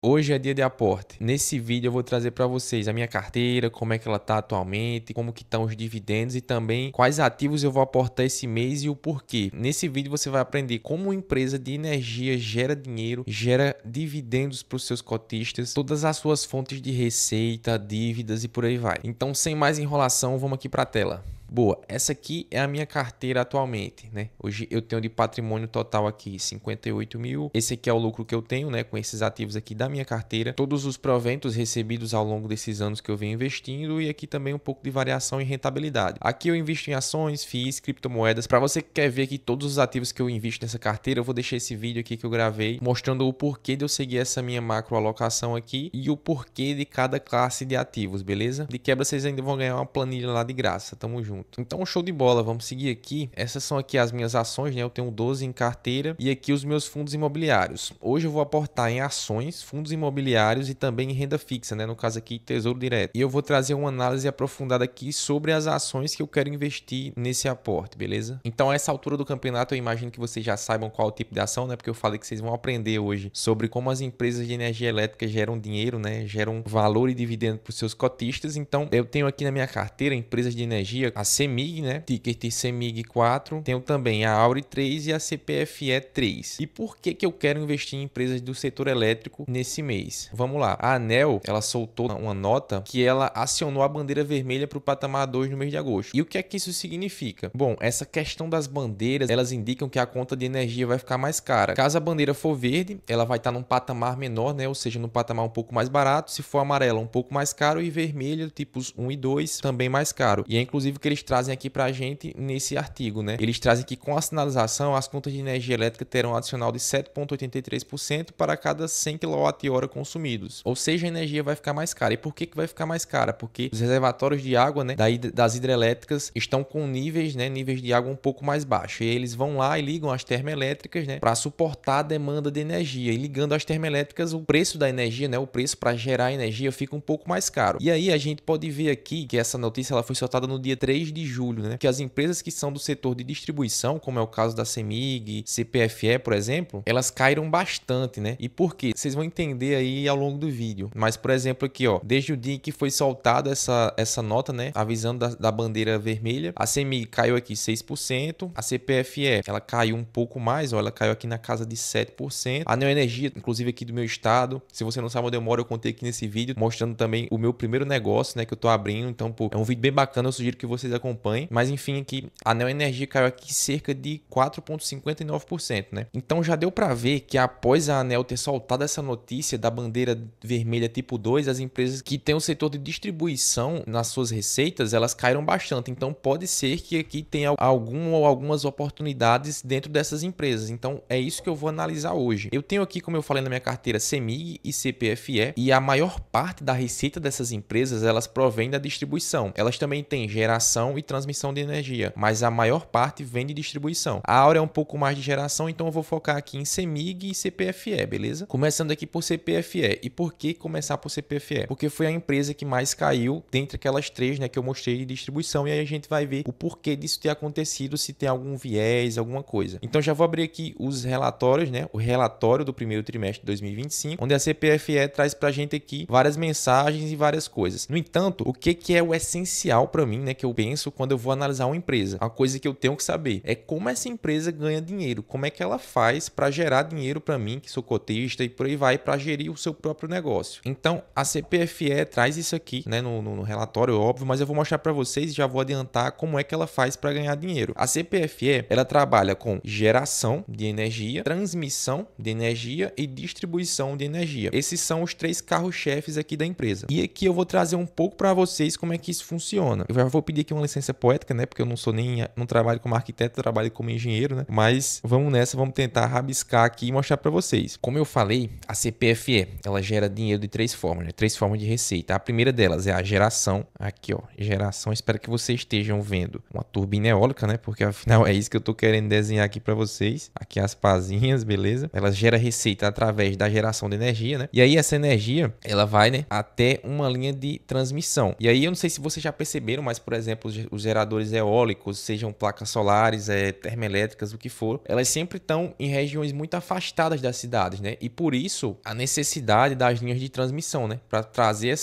Hoje é dia de aporte. Nesse vídeo eu vou trazer para vocês a minha carteira, como é que ela tá atualmente, como que estão os dividendos e também quais ativos eu vou aportar esse mês e o porquê. Nesse vídeo você vai aprender como uma empresa de energia gera dinheiro, gera dividendos para os seus cotistas, todas as suas fontes de receita, dívidas e por aí vai. Então, sem mais enrolação, vamos aqui para a tela. Boa, essa aqui é a minha carteira atualmente, né? Hoje eu tenho de patrimônio total aqui 58 mil. Esse aqui é o lucro que eu tenho, né? Com esses ativos aqui da minha carteira. Todos os proventos recebidos ao longo desses anos que eu venho investindo e aqui também um pouco de variação em rentabilidade. Aqui eu invisto em ações, FIIs, criptomoedas. Para você que quer ver aqui todos os ativos que eu invisto nessa carteira, eu vou deixar esse vídeo aqui que eu gravei mostrando o porquê de eu seguir essa minha macro alocação aqui e o porquê de cada classe de ativos, beleza? De quebra vocês ainda vão ganhar uma planilha lá de graça. Tamo junto. Então, show de bola, vamos seguir aqui. Essas são aqui as minhas ações, né? Eu tenho 12 em carteira e aqui os meus fundos imobiliários. Hoje eu vou aportar em ações, fundos imobiliários e também em renda fixa, né? No caso aqui, Tesouro Direto. E eu vou trazer uma análise aprofundada aqui sobre as ações que eu quero investir nesse aporte, beleza? Então, a essa altura do campeonato, eu imagino que vocês já saibam qual é o tipo de ação, né? Porque eu falei que vocês vão aprender hoje sobre como as empresas de energia elétrica geram dinheiro, né? Geram valor e dividendo para os seus cotistas. Então, eu tenho aqui na minha carteira empresas de energia, a CEMIG, né? Ticker CEMIG4. Tenho também a Auri 3 e a CPFE 3. E por que que eu quero investir em empresas do setor elétrico nesse mês? Vamos lá. A ANEEL, ela soltou uma nota que ela acionou a bandeira vermelha para o patamar 2 no mês de agosto. E o que é que isso significa? Bom, essa questão das bandeiras, elas indicam que a conta de energia vai ficar mais cara. Caso a bandeira for verde, ela vai estar num patamar menor, né? Ou seja, num patamar um pouco mais barato. Se for amarela, um pouco mais caro. E vermelho, tipos 1 e 2, também mais caro. E é inclusive o que eles trazem aqui pra gente nesse artigo, né? Eles trazem que com a sinalização as contas de energia elétrica terão um adicional de 7,83% para cada 100 kWh consumidos. Ou seja, a energia vai ficar mais cara. E por que que vai ficar mais cara? Porque os reservatórios de água, né, das hidrelétricas estão com níveis de água um pouco mais baixos. E eles vão lá e ligam as termoelétricas, né, para suportar a demanda de energia. E ligando as termoelétricas, o preço da energia, né, o preço para gerar energia fica um pouco mais caro. E aí a gente pode ver aqui que essa notícia ela foi soltada no dia 3 de julho, né? Que as empresas que são do setor de distribuição, como é o caso da CEMIG, CPFE, por exemplo, elas caíram bastante, né? E por quê? Vocês vão entender aí ao longo do vídeo. Mas, por exemplo, aqui, ó, desde o dia que foi soltada essa nota, né? Avisando da bandeira vermelha, a CEMIG caiu aqui 6%, a CPFE, ela caiu um pouco mais, ó, ela caiu aqui na casa de 7%. A Neoenergia, inclusive aqui do meu estado, se você não sabe onde eu moro, eu contei aqui nesse vídeo, mostrando também o meu primeiro negócio, né? Que eu tô abrindo, então, pô, é um vídeo bem bacana, eu sugiro que vocês acompanhem. Mas enfim, aqui a Neoenergia caiu aqui cerca de 4,59%, né? Então já deu para ver que após a ANEEL ter soltado essa notícia da bandeira vermelha tipo 2, as empresas que têm o setor de distribuição nas suas receitas, elas caíram bastante. Então pode ser que aqui tenha algum ou algumas oportunidades dentro dessas empresas. Então é isso que eu vou analisar hoje. Eu tenho aqui, como eu falei na minha carteira, CEMIG e CPFE, e a maior parte da receita dessas empresas, elas provém da distribuição. Elas também têm geração e transmissão de energia, mas a maior parte vem de distribuição. A Aura é um pouco mais de geração, então eu vou focar aqui em CEMIG e CPFE, beleza? Começando aqui por CPFE. E por que começar por CPFE? Porque foi a empresa que mais caiu dentre aquelas três, né, que eu mostrei de distribuição, e aí a gente vai ver o porquê disso ter acontecido, se tem algum viés, alguma coisa. Então já vou abrir aqui os relatórios, né? O relatório do primeiro trimestre de 2025, onde a CPFE traz pra gente aqui várias mensagens e várias coisas. No entanto, o que é o essencial para mim, né, que eu penso quando eu vou analisar uma empresa? A coisa que eu tenho que saber é como essa empresa ganha dinheiro, como é que ela faz para gerar dinheiro para mim, que sou cotista e por aí vai, para gerir o seu próprio negócio. Então, a CPFE traz isso aqui, né, no relatório, óbvio, mas eu vou mostrar para vocês e já vou adiantar como é que ela faz para ganhar dinheiro. A CPFE, ela trabalha com geração de energia, transmissão de energia e distribuição de energia. Esses são os três carros-chefes aqui da empresa. E aqui eu vou trazer um pouco para vocês como é que isso funciona. Eu já vou pedir aqui uma licença poética, né? Porque eu não trabalho como arquiteto, eu trabalho como engenheiro, né? Mas vamos nessa, vamos tentar rabiscar aqui e mostrar para vocês. Como eu falei, a CPFE, ela gera dinheiro de três formas, né? Três formas de receita. A primeira delas é a geração. Aqui, ó, geração. Espero que vocês estejam vendo uma turbina eólica, né? Porque afinal é isso que eu tô querendo desenhar aqui para vocês. Aqui as pazinhas, beleza? Ela gera receita através da geração de energia, né? E aí essa energia, ela vai, né, até uma linha de transmissão. E aí eu não sei se vocês já perceberam, mas por exemplo, exemplo, os geradores eólicos, sejam placas solares, termoelétricas, o que for, elas sempre estão em regiões muito afastadas das cidades, né? E por isso a necessidade das linhas de transmissão, né? Para trazer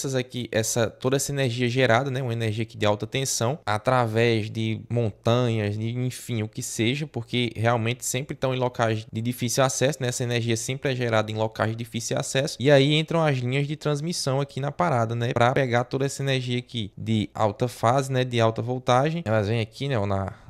toda essa energia gerada, né? Uma energia aqui de alta tensão, através de montanhas, enfim, o que seja, porque realmente sempre estão em locais de difícil acesso, né? Essa energia sempre é gerada em locais de difícil acesso, e aí entram as linhas de transmissão aqui na parada, né? Para pegar toda essa energia aqui de alta fase, né? De alta voltagem, elas vêm aqui, né?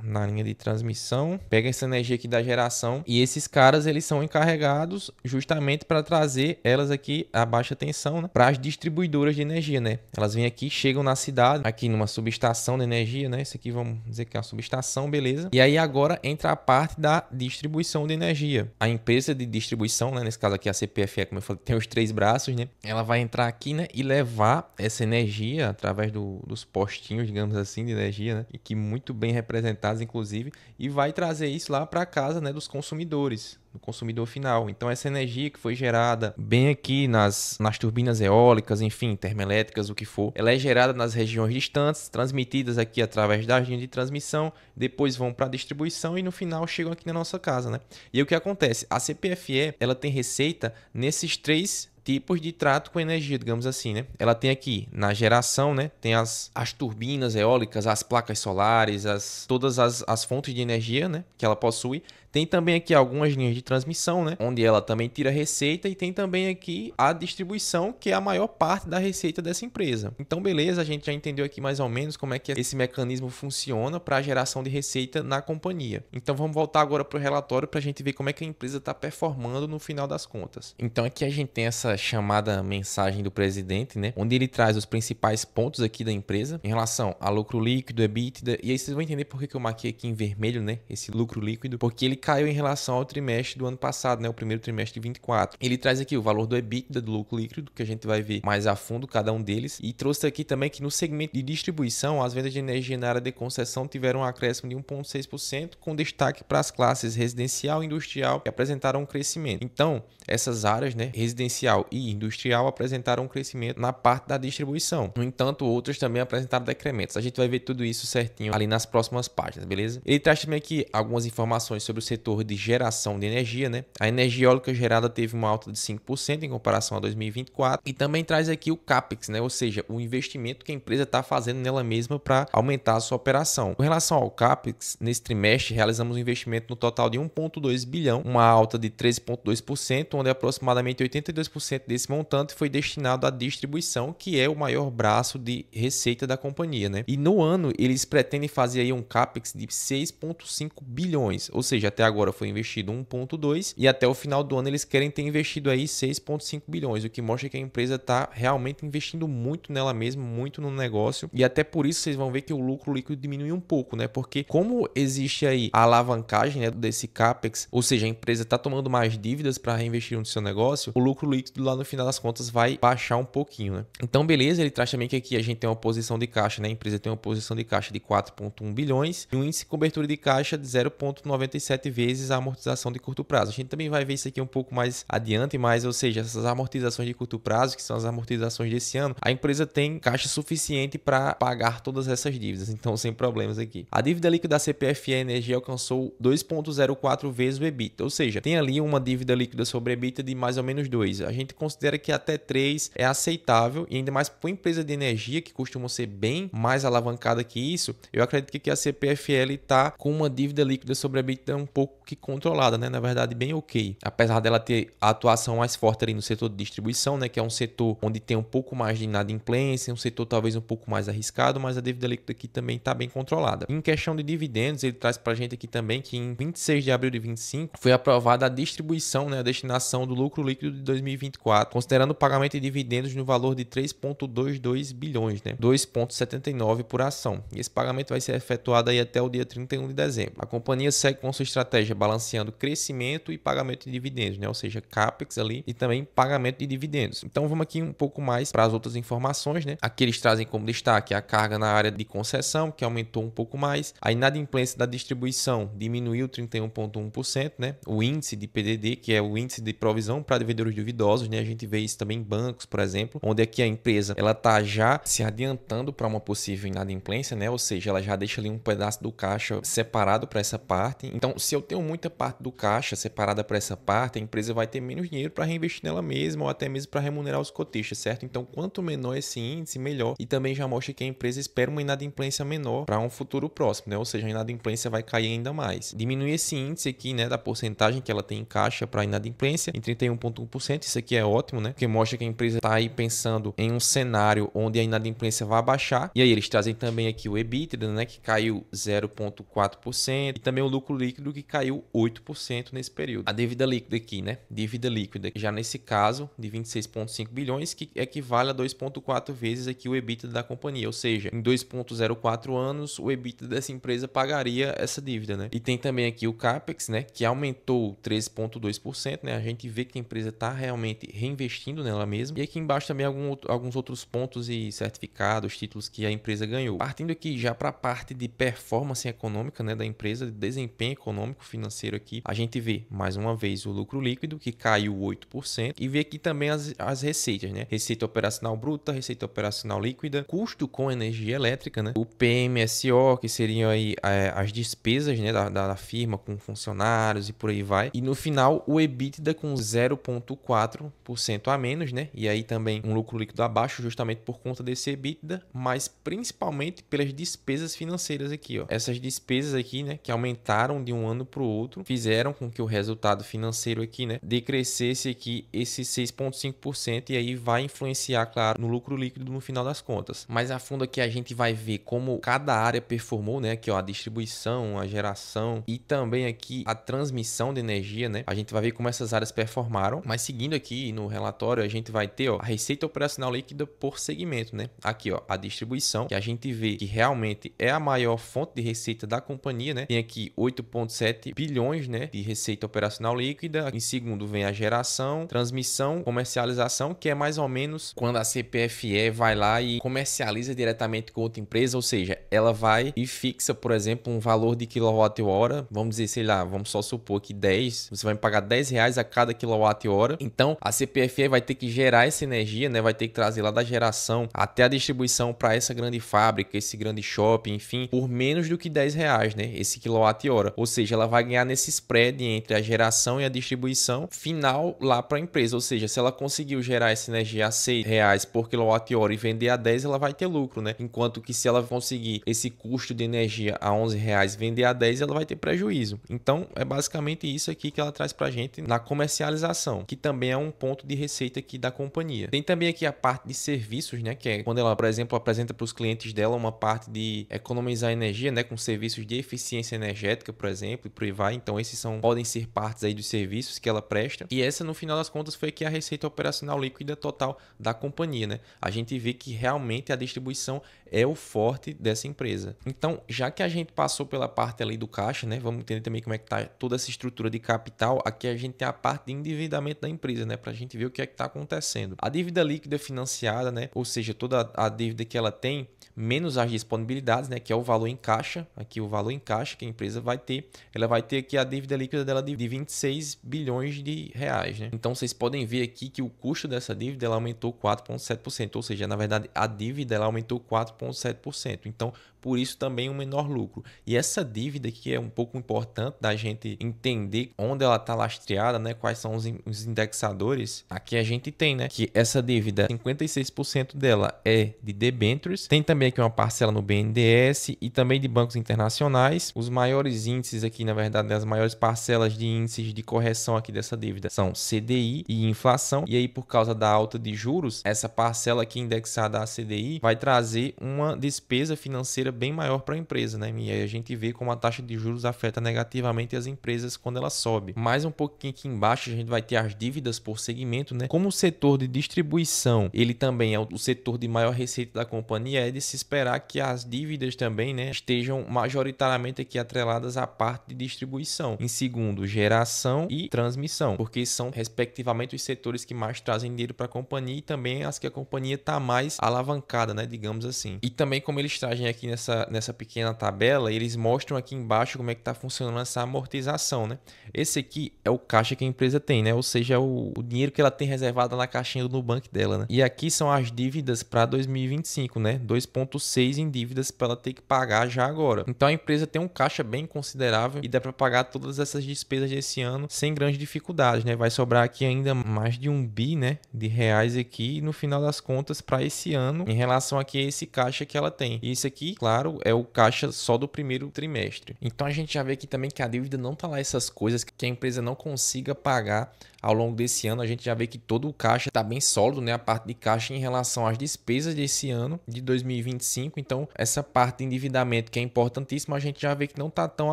Na linha de transmissão, pega essa energia aqui da geração, e esses caras, eles são encarregados justamente para trazer elas aqui a baixa tensão, né? Para as distribuidoras de energia, né? Elas vêm aqui, chegam na cidade, aqui numa subestação de energia, né? Isso aqui vamos dizer que é uma subestação, beleza? E aí agora entra a parte da distribuição de energia. A empresa de distribuição, né? Nesse caso aqui a CPFE, como eu falei, tem os 3 braços, né? Ela vai entrar aqui, né? E levar essa energia através dos postinhos, digamos assim, de energia, né? E que muito bem representados, inclusive, e vai trazer isso lá para casa, né? Dos consumidores, do consumidor final. Então essa energia que foi gerada bem aqui nas turbinas eólicas, enfim, termoelétricas, o que for, ela é gerada nas regiões distantes, transmitidas aqui através das linhas de transmissão, depois vão para a distribuição e no final chegam aqui na nossa casa, né? E aí o que acontece? A CPFE, ela tem receita nesses 3 tipos de trato com energia, digamos assim, né? Ela tem aqui na geração, né? Tem as turbinas eólicas, as placas solares, todas as fontes de energia, né? Que ela possui. Tem também aqui algumas linhas de transmissão, né? Onde ela também tira receita, e tem também aqui a distribuição, que é a maior parte da receita dessa empresa. Então, beleza, a gente já entendeu aqui mais ou menos como é que esse mecanismo funciona para a geração de receita na companhia. Então, vamos voltar agora para o relatório para a gente ver como é que a empresa está performando no final das contas. Então, aqui a gente tem essa chamada mensagem do presidente, né? Onde ele traz os principais pontos aqui da empresa em relação a lucro líquido, EBITDA, e aí vocês vão entender por que eu marquei aqui em vermelho, né? Esse lucro líquido, porque ele caiu em relação ao trimestre do ano passado, né? O primeiro trimestre de 24. Ele traz aqui o valor do EBITDA, do lucro líquido, que a gente vai ver mais a fundo cada um deles, e trouxe aqui também que no segmento de distribuição, as vendas de energia na área de concessão tiveram um acréscimo de 1,6%, com destaque para as classes residencial e industrial, que apresentaram um crescimento. Então, essas áreas, né, residencial e industrial, apresentaram um crescimento na parte da distribuição. No entanto, outras também apresentaram decrementos. A gente vai ver tudo isso certinho ali nas próximas páginas, beleza? Ele traz também aqui algumas informações sobre o setor de geração de energia, né? A energia eólica gerada teve uma alta de 5% em comparação a 2024, e também traz aqui o CAPEX, né? Ou seja, o investimento que a empresa está fazendo nela mesma para aumentar a sua operação. Com relação ao CAPEX, nesse trimestre realizamos um investimento no total de 1,2 bilhão, uma alta de 13,2%, onde aproximadamente 82% desse montante foi destinado à distribuição, que é o maior braço de receita da companhia, né? E no ano eles pretendem fazer aí um CAPEX de 6,5 bilhões, ou seja, até agora foi investido 1,2 e até o final do ano eles querem ter investido aí 6,5 bilhões, o que mostra que a empresa está realmente investindo muito nela mesma, muito no negócio, e até por isso vocês vão ver que o lucro líquido diminui um pouco, né? Porque como existe aí a alavancagem, né, desse CAPEX, ou seja, a empresa está tomando mais dívidas para reinvestir no seu negócio, o lucro líquido lá no final das contas vai baixar um pouquinho, né? Então, beleza, ele traz também que aqui a gente tem uma posição de caixa, né? A empresa tem uma posição de caixa de 4,1 bilhões e um índice de cobertura de caixa de 0,97 vezes a amortização de curto prazo. A gente também vai ver isso aqui um pouco mais adiante, mas, ou seja, essas amortizações de curto prazo, que são as amortizações desse ano, a empresa tem caixa suficiente para pagar todas essas dívidas, então sem problemas aqui. A dívida líquida da CPFE Energia alcançou 2,04 vezes o EBITDA, ou seja, tem ali uma dívida líquida sobre EBITDA de mais ou menos 2. A gente considera que até 3 é aceitável, e ainda mais para uma empresa de energia que costuma ser bem mais alavancada que isso, eu acredito que a CPFL está com uma dívida líquida sobre EBITDA um pouco que controlada, né? Na verdade, bem ok. Apesar dela ter a atuação mais forte ali no setor de distribuição, né? Que é um setor onde tem um pouco mais de inadimplência, um setor talvez um pouco mais arriscado, mas a dívida líquida aqui também está bem controlada. Em questão de dividendos, ele traz para a gente aqui também que em 26 de abril de 25 foi aprovada a distribuição, né? A destinação do lucro líquido de 2024, considerando o pagamento de dividendos no valor de 3,22 bilhões, né? 2,79 por ação. E esse pagamento vai ser efetuado aí até o dia 31 de dezembro. A companhia segue com sua estratégia estratégia balanceando crescimento e pagamento de dividendos, né? Ou seja, CAPEX ali e também pagamento de dividendos. Então vamos aqui um pouco mais para as outras informações, né? Aqui eles trazem como destaque a carga na área de concessão, que aumentou um pouco mais, a inadimplência da distribuição diminuiu 31,1%, né? O índice de PDD, que é o índice de provisão para devedores duvidosos, né? A gente vê isso também em bancos, por exemplo, onde aqui a empresa ela tá já se adiantando para uma possível inadimplência, né? Ou seja, ela já deixa ali um pedaço do caixa separado para essa parte. Então, se eu tenho muita parte do caixa separada para essa parte, a empresa vai ter menos dinheiro para reinvestir nela mesma ou até mesmo para remunerar os cotistas, certo? Então, quanto menor esse índice, melhor. E também já mostra que a empresa espera uma inadimplência menor para um futuro próximo, né? Ou seja, a inadimplência vai cair ainda mais. Diminuir esse índice aqui, né, da porcentagem que ela tem em caixa para inadimplência em 31,1%. Isso aqui é ótimo, né? Porque mostra que a empresa está aí pensando em um cenário onde a inadimplência vai baixar. E aí eles trazem também aqui o EBITDA, né, que caiu 0,4% e também o lucro líquido que caiu 8% nesse período. A dívida líquida aqui, né? Dívida líquida, já nesse caso, de 26,5 bilhões, que equivale a 2,4 vezes aqui o EBITDA da companhia. Ou seja, em 2,04 anos, o EBITDA dessa empresa pagaria essa dívida, né? E tem também aqui o CAPEX, né, que aumentou 13,2%, né? A gente vê que a empresa está realmente reinvestindo nela mesma. E aqui embaixo também alguns outros pontos e certificados, títulos que a empresa ganhou. Partindo aqui já para a parte de performance econômica, né, da empresa, de desempenho econômico financeiro aqui, a gente vê mais uma vez o lucro líquido que caiu 8% e vê aqui também as receitas, né? Receita operacional bruta, receita operacional líquida, custo com energia elétrica, né? O PMSO, que seriam aí as despesas, né, da firma com funcionários e por aí vai. E no final o EBITDA com 0,4% a menos, né? E aí também um lucro líquido abaixo justamente por conta desse EBITDA, mas principalmente pelas despesas financeiras aqui, ó. Essas despesas aqui, né, que aumentaram de um ano para o outro, fizeram com que o resultado financeiro aqui, né, decrescesse aqui esse 6,5% e aí vai influenciar, claro, no lucro líquido no final das contas. Mais a fundo aqui a gente vai ver como cada área performou, né? Aqui, ó, a distribuição, a geração e também aqui a transmissão de energia, né? A gente vai ver como essas áreas performaram, mas seguindo aqui no relatório, a gente vai ter, ó, a receita operacional líquida por segmento, né? Aqui, ó, a distribuição, que a gente vê que realmente é a maior fonte de receita da companhia, né? Tem aqui 8,7 bilhões, né, de receita operacional líquida. Em segundo vem a geração, transmissão, comercialização, que é mais ou menos quando a CPFE vai lá e comercializa diretamente com outra empresa, ou seja, ela vai e fixa, por exemplo, um valor de quilowatt-hora, vamos dizer, sei lá, vamos só supor que 10, você vai me pagar R$10 a cada quilowatt-hora. Então, a CPFE vai ter que gerar essa energia, né, vai ter que trazer lá da geração até a distribuição para essa grande fábrica, esse grande shopping, enfim, por menos do que R$10, né, esse quilowatt-hora. Ou seja, ela vai ganhar nesse spread entre a geração e a distribuição final lá para a empresa. Ou seja, se ela conseguiu gerar essa energia a R$6 por quilowatt-hora e vender a 10, ela vai ter lucro, né? Enquanto que se ela conseguir esse custo de energia a R$11, vender a 10, ela vai ter prejuízo. Então, é basicamente isso aqui que ela traz pra gente na comercialização, que também é um ponto de receita aqui da companhia. Tem também aqui a parte de serviços, né? Que é quando ela, por exemplo, apresenta para os clientes dela uma parte de economizar energia, né? Com serviços de eficiência energética, por exemplo, e por aí vai. Então, esses podem ser partes aí dos serviços que ela presta. E essa, no final das contas, foi aqui a receita operacional líquida total da companhia, né? A gente vê que realmente a distribuição é o forte dessa empresa. Então, já que a gente passou pela parte ali do caixa, né? Vamos entender também como é que tá toda essa estrutura de capital. Aqui a gente tem a parte de endividamento da empresa, né? Pra gente ver o que é que tá acontecendo. A dívida líquida financiada, né? Ou seja, toda a dívida que ela tem, menos as disponibilidades, né? Que é o valor em caixa. Aqui o valor em caixa que a empresa vai ter. Ela vai ter aqui a dívida líquida dela de 26 bilhões de reais, né? Então, vocês podem ver aqui que o custo dessa dívida ela aumentou 4,7%. Ou seja, na verdade, a dívida ela aumentou 4,7%. Então, por isso também um menor lucro. E essa dívida aqui é um pouco importante da gente entender onde ela está lastreada, né? Quais são os indexadores. Aqui a gente tem, né? Que essa dívida, 56% dela é de debêntures. Tem também aqui uma parcela no BNDES e também de bancos internacionais. Os maiores índices aqui, na verdade, as maiores parcelas de índices de correção aqui dessa dívida são CDI e inflação. E aí, por causa da alta de juros, essa parcela aqui indexada à CDI vai trazer uma despesa financeira bem maior para a empresa, né? E aí a gente vê como a taxa de juros afeta negativamente as empresas quando ela sobe. Mais um pouquinho aqui embaixo a gente vai ter as dívidas por segmento, né? Como o setor de distribuição, ele também é o setor de maior receita da companhia, é de se esperar que as dívidas também, né, estejam majoritariamente aqui atreladas à parte de distribuição. Em segundo, geração e transmissão, porque são respectivamente os setores que mais trazem dinheiro para a companhia e também as que a companhia está mais alavancada, né, digamos assim. E também como eles trazem aqui nessa pequena tabela, eles mostram aqui embaixo como é que está funcionando essa amortização, né? Esse aqui é o caixa que a empresa tem, né? Ou seja, o dinheiro que ela tem reservado na caixinha do Nubank dela, né? E aqui são as dívidas para 2025, né? 2,6 em dívidas para ela ter que pagar já agora. Então a empresa tem um caixa bem considerável e dá para pagar todas essas despesas desse ano sem grandes dificuldades, né? Vai sobrar aqui ainda mais de 1 bi, né, de reais aqui no final das contas para esse ano em relação aqui a esse caixa que ela tem. E isso aqui, claro, é o caixa só do primeiro trimestre. Então a gente já vê aqui também que a dívida não tá lá essas coisas que a empresa não consiga pagar ao longo desse ano. A gente já vê que todo o caixa está bem sólido, né? A parte de caixa em relação às despesas desse ano de 2025. Então, essa parte de endividamento que é importantíssima, a gente já vê que não está tão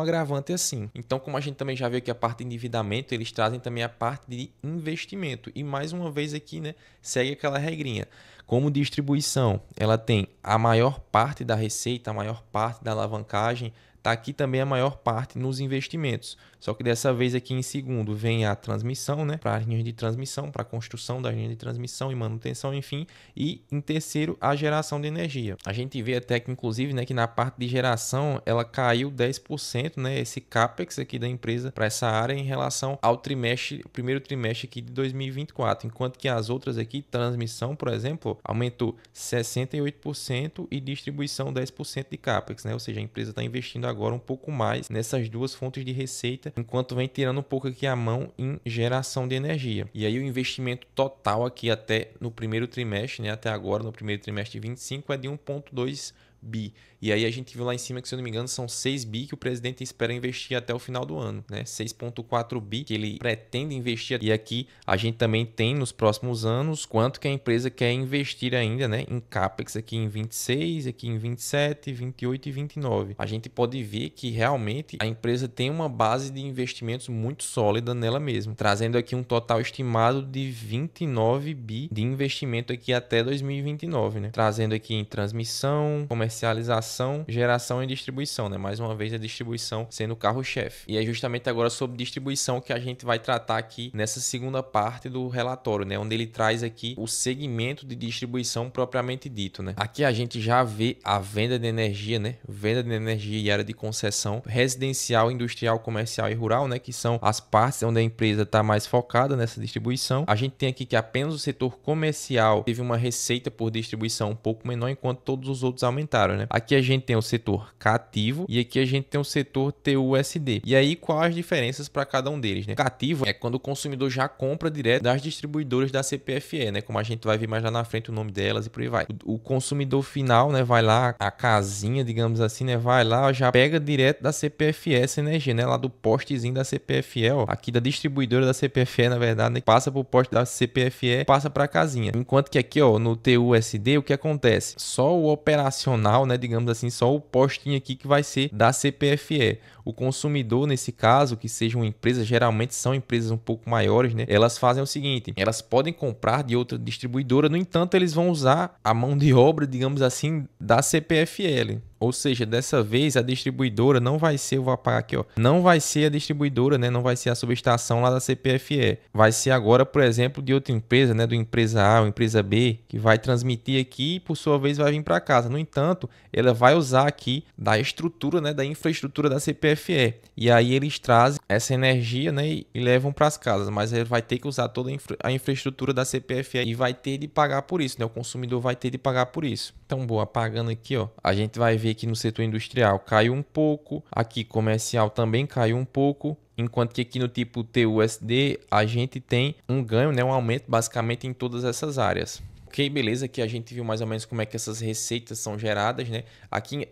agravante assim. Então, como a gente também já vê que a parte de endividamento, eles trazem também a parte de investimento. E mais uma vez aqui, né, segue aquela regrinha. Como distribuição, ela tem a maior parte da receita, a maior parte da alavancagem, está aqui também a maior parte nos investimentos. Só que dessa vez aqui em segundo vem a transmissão, né? Para as linhas de transmissão, para a construção das linhas de transmissão e manutenção, enfim. E em terceiro, a geração de energia. A gente vê até que, inclusive, né, que na parte de geração ela caiu 10%, né? Esse CAPEX aqui da empresa para essa área em relação ao primeiro trimestre aqui de 2024. Enquanto que as outras aqui, transmissão, por exemplo, aumentou 68% e distribuição 10% de CAPEX, né? Ou seja, a empresa está investindo agora um pouco mais nessas duas fontes de receita, enquanto vem tirando um pouco aqui a mão em geração de energia. E aí o investimento total aqui até no primeiro trimestre, né, até agora no primeiro trimestre de 25 é de 1,2 bi. E aí a gente viu lá em cima que, se eu não me engano, são 6 bi que o presidente espera investir até o final do ano, né? 6,4 bi que ele pretende investir. E aqui a gente também tem nos próximos anos quanto que a empresa quer investir ainda, né, em CAPEX aqui em 26, aqui em 27, 28 e 29. A gente pode ver que realmente a empresa tem uma base de investimentos muito sólida nela mesma, trazendo aqui um total estimado de 29 bi de investimento aqui até 2029, né? Trazendo aqui em transmissão, comercialização, geração e distribuição, né? Mais uma vez a distribuição sendo o carro-chefe. E é justamente agora sobre distribuição que a gente vai tratar aqui nessa segunda parte do relatório, né? Onde ele traz aqui o segmento de distribuição propriamente dito, né? Aqui a gente já vê a venda de energia, né? Venda de energia e área de concessão residencial, industrial, comercial e rural, né? Que são as partes onde a empresa está mais focada nessa distribuição. A gente tem aqui que apenas o setor comercial teve uma receita por distribuição um pouco menor, enquanto todos os outros aumentaram, né? Aqui a gente tem o setor cativo e aqui a gente tem o setor TUSD. E aí, quais as diferenças para cada um deles, né? Cativo é quando o consumidor já compra direto das distribuidoras da CPFE, né? Como a gente vai ver mais lá na frente o nome delas e por aí vai. O consumidor final, né, vai lá, a casinha, digamos assim, né, vai lá, já pega direto da CPFE essa energia, né, lá do postezinho da CPFE, ó, aqui da distribuidora da CPFE, na verdade, né, passa pro poste da CPFE, passa para a casinha. Enquanto que aqui, ó, no TUSD, o que acontece? Só o operacional, né, digamos assim, só o postinho aqui que vai ser da CPFE. O consumidor, nesse caso, que sejam empresas, geralmente são empresas um pouco maiores, né? Elas fazem o seguinte, elas podem comprar de outra distribuidora, no entanto, eles vão usar a mão de obra, digamos assim, da CPFL. Ou seja, dessa vez a distribuidora não vai ser, eu vou apagar aqui, ó, não vai ser a distribuidora, né? Não vai ser a subestação lá da CPFE. Vai ser agora, por exemplo, de outra empresa, né? Do empresa A ou empresa B, que vai transmitir aqui e por sua vez vai vir para casa. No entanto, ela vai usar aqui da estrutura, né? Da infraestrutura da CPFE. E aí eles trazem essa energia, né? E levam para as casas. Mas ele vai ter que usar toda a infraestrutura da CPFE e vai ter de pagar por isso, né? O consumidor vai ter de pagar por isso. Então, boa, apagando aqui, ó, a gente vai ver que no setor industrial caiu um pouco, aqui comercial também caiu um pouco, enquanto que aqui no tipo TUSD a gente tem um ganho, né, um aumento basicamente em todas essas áreas. Ok, beleza, aqui a gente viu mais ou menos como é que essas receitas são geradas, né?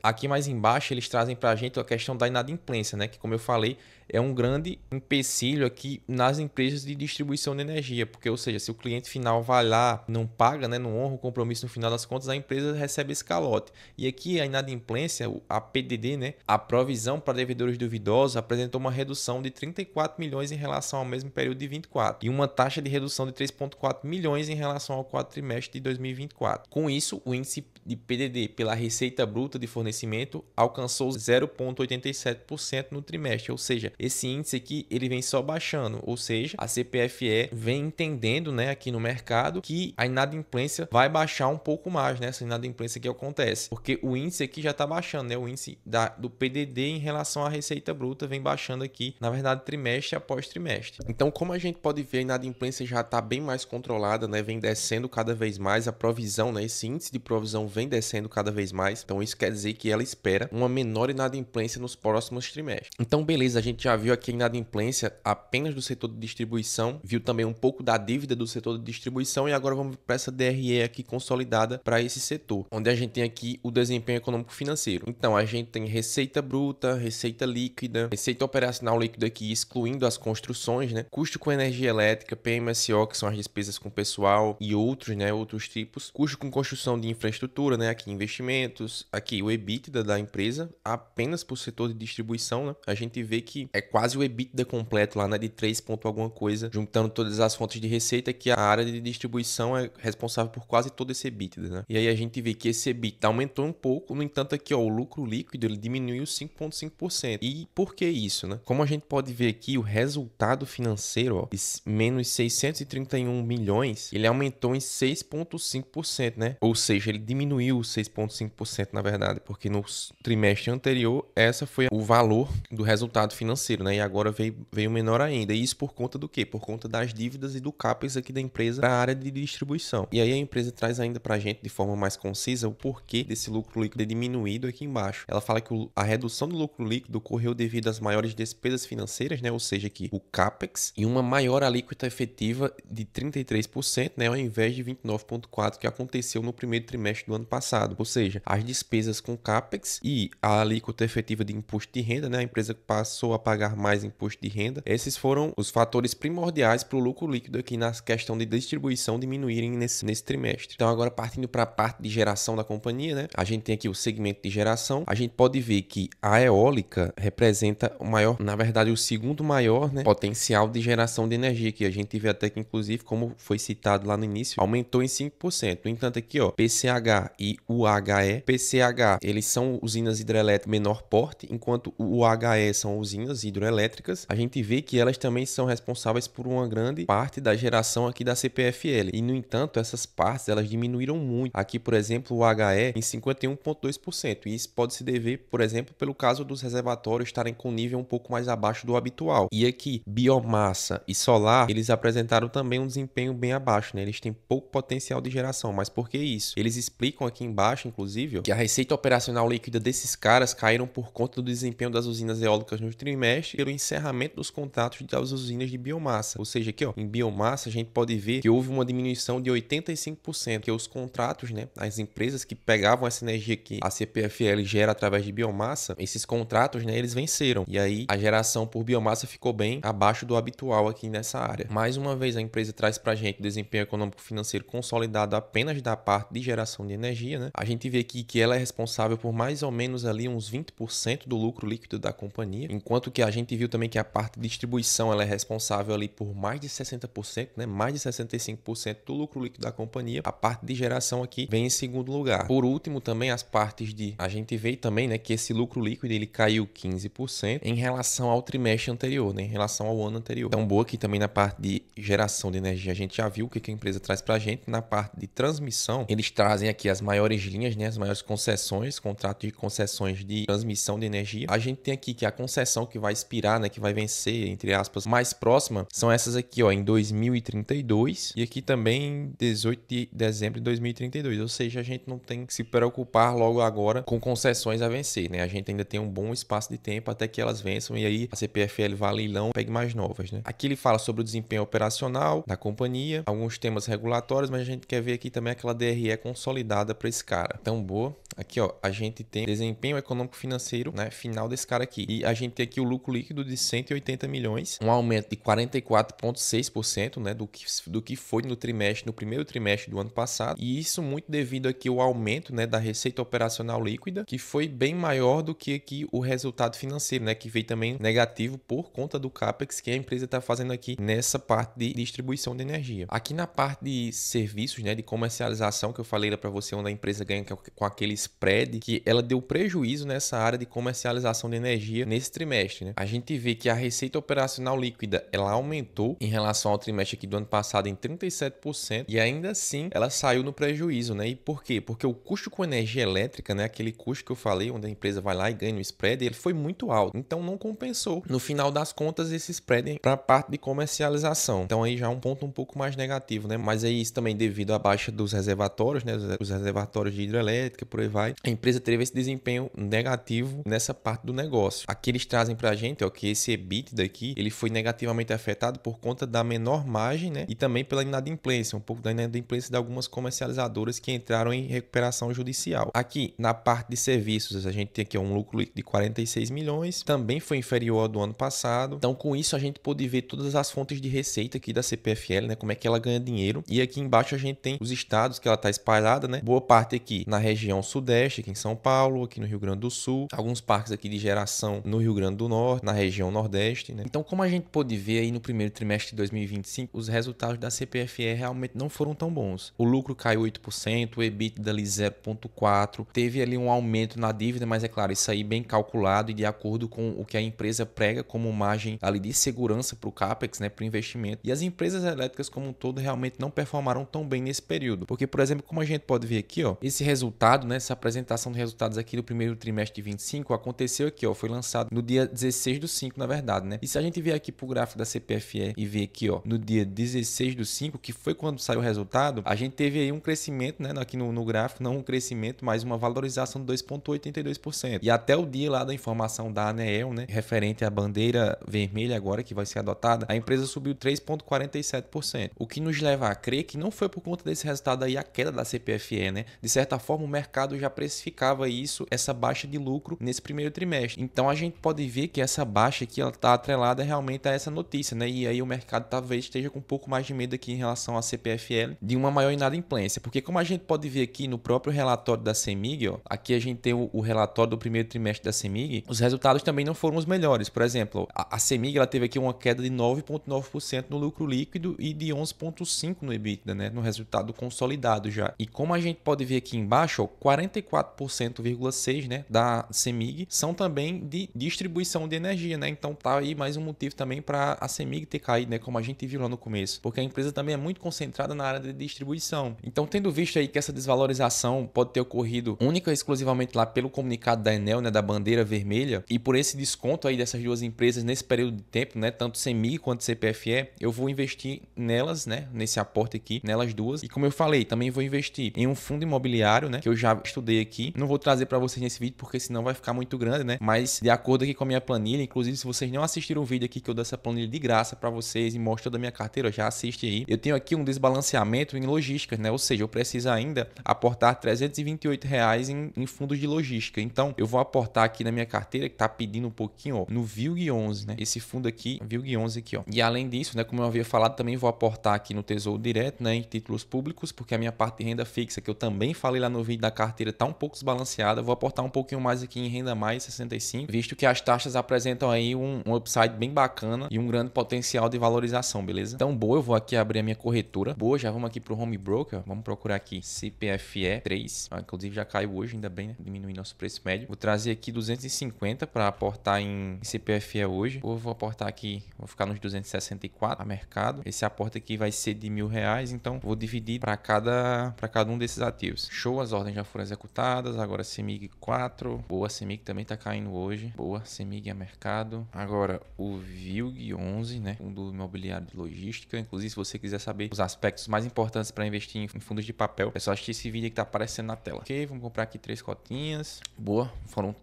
Aqui mais embaixo eles trazem para a gente a questão da inadimplência, né? Que, como eu falei, é um grande empecilho aqui nas empresas de distribuição de energia, porque, ou seja, se o cliente final vai lá, não paga, né, não honra o compromisso no final das contas, a empresa recebe esse calote. E aqui a inadimplência, a PDD, né, a provisão para devedores duvidosos, apresentou uma redução de 34 milhões em relação ao mesmo período de 24 e uma taxa de redução de 3,4 milhões em relação ao quarto trimestre de 2024. Com isso, o índice de PDD pela receita bruta de fornecimento alcançou 0,87% no trimestre, ou seja, esse índice aqui ele vem só baixando, ou seja, a CPFE vem entendendo, né, aqui no mercado que a inadimplência vai baixar um pouco mais, né, essa inadimplência que acontece, porque o índice aqui já está baixando, né, o índice do PDD em relação à receita bruta vem baixando aqui, na verdade, trimestre após trimestre. Então, como a gente pode ver, a inadimplência já está bem mais controlada, né, vem descendo cada vez mais, a provisão, né, esse índice de provisão vem descendo cada vez mais, então isso quer dizer que ela espera uma menor inadimplência nos próximos trimestres. Então, beleza, a gente já viu aqui a inadimplência apenas do setor de distribuição, viu também um pouco da dívida do setor de distribuição e agora vamos para essa DRE aqui consolidada para esse setor, onde a gente tem aqui o desempenho econômico financeiro. Então, a gente tem receita bruta, receita líquida, receita operacional líquida aqui, excluindo as construções, né? Custo com energia elétrica, PMSO, que são as despesas com pessoal e outros, né? Outros tipos. Custo com construção de infraestrutura, né? Aqui investimentos, aqui o EBITDA da empresa, apenas por setor de distribuição, né? A gente vê que é quase o EBITDA completo lá, né? De 3 ponto alguma coisa, juntando todas as fontes de receita, que a área de distribuição é responsável por quase todo esse EBITDA, né? E aí a gente vê que esse EBITDA aumentou um pouco, no entanto aqui, ó, o lucro líquido ele diminuiu 5,5%. E por que isso, né? Como a gente pode ver aqui, o resultado financeiro, ó, de menos 631 milhões, ele aumentou em 6,5%, né? Ou seja, ele diminuiu 6,5% na verdade, porque no trimestre anterior, essa foi o valor do resultado financeiro, né? E agora veio menor ainda. E isso por conta do quê? Por conta das dívidas e do CAPEX aqui da empresa para a área de distribuição. E aí a empresa traz ainda para a gente de forma mais concisa o porquê desse lucro líquido diminuído aqui embaixo. Ela fala que a redução do lucro líquido ocorreu devido às maiores despesas financeiras, né? Ou seja, aqui o CAPEX e uma maior alíquota efetiva de 33%, né? Ao invés de 29,4% que aconteceu no primeiro trimestre do ano passado. Ou seja, as despesas com CAPEX e a alíquota efetiva de imposto de renda, né? A empresa passou a pagar mais imposto de renda. Esses foram os fatores primordiais para o lucro líquido aqui na questão de distribuição diminuírem nesse trimestre. Então, agora partindo para a parte de geração da companhia, né? A gente tem aqui o segmento de geração. A gente pode ver que a eólica representa o maior, na verdade, o segundo maior, né, potencial de geração de energia, que a gente vê até que, inclusive, como foi citado lá no início, aumentou em 5%. No entanto, aqui, ó, PCH e UHE. PCH, eles são usinas hidrelétricas menor porte, enquanto o UHE são usinas hidroelétricas. A gente vê que elas também são responsáveis por uma grande parte da geração aqui da CPFL. E, no entanto, essas partes, elas diminuíram muito. Aqui, por exemplo, o UHE em 51,2%. E isso pode se dever, por exemplo, pelo caso dos reservatórios estarem com nível um pouco mais abaixo do habitual. E aqui, biomassa e solar, eles apresentaram também um desempenho bem abaixo, né? Eles têm pouco potencial de geração. Mas por que isso? Eles explicam aqui embaixo, inclusive, que a receita operacional líquida desses caras caíram por conta do desempenho das usinas eólicas no trimestre e pelo encerramento dos contratos das usinas de biomassa. Ou seja, aqui, ó, em biomassa, a gente pode ver que houve uma diminuição de 85%, que os contratos, né, as empresas que pegavam essa energia que a CPFL gera através de biomassa, esses contratos, né, eles venceram. E aí a geração por biomassa ficou bem abaixo do habitual aqui nessa área. Mais uma vez a empresa traz pra gente desempenho econômico financeiro consolidado apenas da parte de geração de energia, né? A gente vê aqui que ela é responsável por mais ou menos ali uns 20% do lucro líquido da companhia, enquanto que a gente viu também que a parte de distribuição ela é responsável ali por mais de 60%, né? Mais de 65% do lucro líquido da companhia. A parte de geração aqui vem em segundo lugar. Por último, também as partes de... A gente vê também, né, que esse lucro líquido ele caiu 15% em relação ao trimestre anterior, né? Em relação ao ano anterior. Então, boa aqui também na parte de geração de energia. A gente já viu o que a empresa traz pra gente. Na parte de transmissão, eles trazem aqui as maiores linhas, né? As maiores concessões, contrato de concessões de transmissão de energia. A gente tem aqui que a concessão que vai expirar, né, que vai vencer, entre aspas, mais próxima, são essas aqui, ó, em 2032 e aqui também em 18 de dezembro de 2032. Ou seja, a gente não tem que se preocupar logo agora com concessões a vencer, né? A gente ainda tem um bom espaço de tempo até que elas vençam e aí a CPFL vá a leilão, pegue mais novas, né? Aqui ele fala sobre o desempenho operacional da companhia, alguns temas regulatórios, mas a gente quer ver aqui também aquela DRE consolidada para esse cara. Então, boa. Aqui, ó, a gente tem desempenho econômico financeiro, né, final desse cara aqui. E a gente tem aqui o lucro líquido de 180 milhões, um aumento de 44,6%, né, do que foi no primeiro trimestre do ano passado. E isso muito devido aqui ao aumento, né, da receita operacional líquida, que foi bem maior do que aqui o resultado financeiro, né, que veio também negativo por conta do CAPEX que a empresa está fazendo aqui nessa parte de distribuição de energia. Aqui na parte de serviços, né, de comercialização, que eu falei para você, onde a empresa ganha com aquele spread, que ela deu prejuízo nessa área de comercialização de energia nesse trimestre, né? A gente vê que a receita operacional líquida, ela aumentou em relação ao trimestre aqui do ano passado em 37% e ainda assim ela saiu no prejuízo, né? E por quê? Porque o custo com energia elétrica, né, aquele custo que eu falei, onde a empresa vai lá e ganha no spread, ele foi muito alto. Então não compensou, no final das contas, esse spread para a parte de comercialização. Então aí já é um ponto um pouco mais negativo, né? Mas aí isso também devido à baixa dos reservatórios, né? Os reservatórios de hidrelétrica, por aí vai. A empresa teve esse desempenho negativo nessa parte do negócio. Aqui eles trazem pra gente, ó, que esse EBITDA aqui, ele foi negativamente afetado por conta da menor margem, né? E também pela inadimplência, um pouco da inadimplência de algumas comercializadoras que entraram em recuperação judicial. Aqui, na parte de serviços, a gente tem aqui um lucro líquido de 46 milhões, também foi inferior ao do ano passado. Então, com isso, a gente pôde ver todas as fontes de receita aqui da CPFL, né? Como é que ela ganha dinheiro. E aqui embaixo a gente tem os estados que ela está espalhada, né? Boa parte aqui na região sudeste, aqui em São Paulo, aqui no Rio Grande do Sul, alguns parques aqui de geração no Rio Grande do Norte, na região nordeste, né? Então, como a gente pôde ver aí no primeiro trimestre de 2025, os resultados da CPFE realmente não foram tão bons. O lucro caiu 8%, o EBITDA ali 0,4%, teve ali um aumento na dívida, mas é claro, isso aí bem calculado e de acordo com o que a empresa prega como margem ali de segurança para o CAPEX, né, para o investimento. E as empresas elétricas como um todo realmente não performaram tão bem nesse período. Porque, por exemplo, como a gente pode ver aqui, ó, esse resultado, né, essa apresentação de resultados aqui do primeiro trimestre de 25 aconteceu aqui, ó, foi lançado no dia 16/5, na verdade, né? E se a gente vier aqui pro gráfico da CPFE e ver aqui, ó, no dia 16/5, que foi quando saiu o resultado, a gente teve aí um crescimento, né, aqui no gráfico, não um crescimento, mas uma valorização de 2,82%. E até o dia lá da informação da ANEEL, né, referente à bandeira vermelha agora que vai ser adotada, a empresa subiu 3,47%. O que nos leva a crer que não foi por conta desse resultado aí a queda da CPFE, né? De certa forma, o mercado já precificava isso, essa baixa de lucro nesse primeiro trimestre. Então a gente pode ver que essa baixa aqui ela está atrelada realmente a essa notícia, né? E aí o mercado talvez esteja com um pouco mais de medo aqui em relação à CPFL de uma maior inadimplência, porque como a gente pode ver aqui no próprio relatório da CEMIG, ó, aqui a gente tem o relatório do primeiro trimestre da CEMIG, os resultados também não foram os melhores. Por exemplo, a CEMIG ela teve aqui uma queda de 9,9% no lucro líquido e de 11,5% no EBITDA, né? No resultado consolidado já. E como a gente pode ver aqui embaixo, ó, 44,6%, né, da CEMIG são também de distribuição de energia, né? Então tá aí mais um motivo também para a CEMIG ter caído, né, como a gente viu lá no começo, porque a empresa também é muito concentrada na área de distribuição. Então, tendo visto aí que essa desvalorização pode ter ocorrido única e exclusivamente lá pelo comunicado da Enel, né, da bandeira vermelha, e por esse desconto aí dessas duas empresas nesse período de tempo, né, tanto CEMIG quanto CPFE, eu vou investir nelas, né, nesse aporte aqui, nelas duas. E como eu falei, também vou investir em um fundo imobiliário, né, que eu já estudei aqui. Não vou trazer para vocês nesse vídeo porque senão vai ficar muito grande, né? Mas de acordo aqui com a minha planilha, inclusive se vocês não assistiram o vídeo aqui que eu dou essa planilha de graça para vocês e mostro toda a minha carteira, já assiste aí. Eu tenho aqui um desbalanceamento em logística, né? Ou seja, eu preciso ainda aportar R$328 em fundos de logística. Então, eu vou aportar aqui na minha carteira que tá pedindo um pouquinho, ó, no VILG11, né? Esse fundo aqui, VILG11 aqui, ó. E além disso, né, como eu havia falado, também vou aportar aqui no Tesouro Direto, né, em títulos públicos, porque a minha parte de renda fixa, que eu também falei lá no vídeo da carteira, tá um pouco desbalanceada. Vou aportar um pouquinho mais aqui em renda mais 65, visto que as taxas apresentam aí um upside bem bacana e um grande potencial de valorização, beleza? Então, boa, eu vou aqui abrir a minha corretora. Boa, já vamos aqui pro Home Broker. Vamos procurar aqui CPFE 3. Inclusive já caiu hoje, ainda bem, né? Diminuir nosso preço médio. Vou trazer aqui 250 para aportar em CPFE hoje. Ou vou aportar aqui, vou ficar nos 264 a mercado. Esse aporte aqui vai ser de R$1.000, então vou dividir para cada um desses ativos. Show, as ordens já foram executadas. Agora CEMIG 4. Boa, CEMIG também tá caindo hoje. Boa, CEMIG a mercado. Agora o VILG 11, né? Fundo imobiliário de logística. Inclusive, se você quiser saber os aspectos mais importantes para investir em fundos de papel, é só assistir esse vídeo que tá aparecendo na tela. Ok, vamos comprar aqui 3 cotinhas. Boa, foram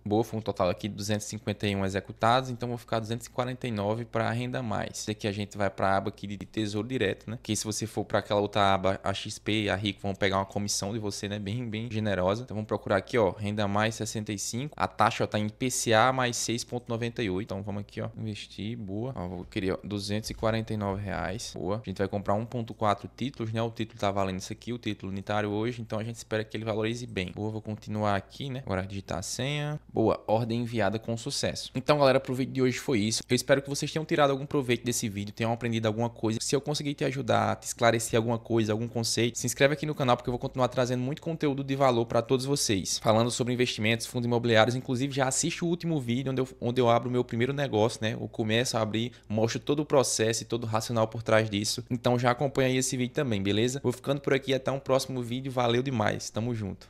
Boa, foi um total aqui de 251 executados, então vou ficar 249 para renda mais. Esse aqui a gente vai para a aba aqui de tesouro direto, né? Que se você for para aquela outra aba, a XP e a Rico vão pegar uma comissão de você, né? Bem generosa. Então vamos procurar aqui, ó, renda mais 65. A taxa ó, tá em IPCA mais 6,98. Então vamos aqui, ó, investir, boa. Ó, vou querer ó, R$ 249. Boa. A gente vai comprar 1,4 títulos, né? O título tá valendo isso aqui, o título unitário hoje, então a gente espera que ele valorize bem. Boa, vou continuar aqui, né? Agora digitar a senha. Boa, ordem enviada com sucesso. Então, galera, pro vídeo de hoje foi isso. Eu espero que vocês tenham tirado algum proveito desse vídeo, tenham aprendido alguma coisa. Se eu conseguir te ajudar, te esclarecer alguma coisa, algum conceito, se inscreve aqui no canal porque eu vou continuar trazendo muito conteúdo de valor para todos vocês. Falando sobre investimentos, fundos imobiliários, inclusive já assiste o último vídeo onde eu abro o meu primeiro negócio, né? Eu começo a abrir, mostro todo o processo e todo o racional por trás disso. Então já acompanha aí esse vídeo também, beleza? Vou ficando por aqui, até um próximo vídeo. Valeu demais, tamo junto.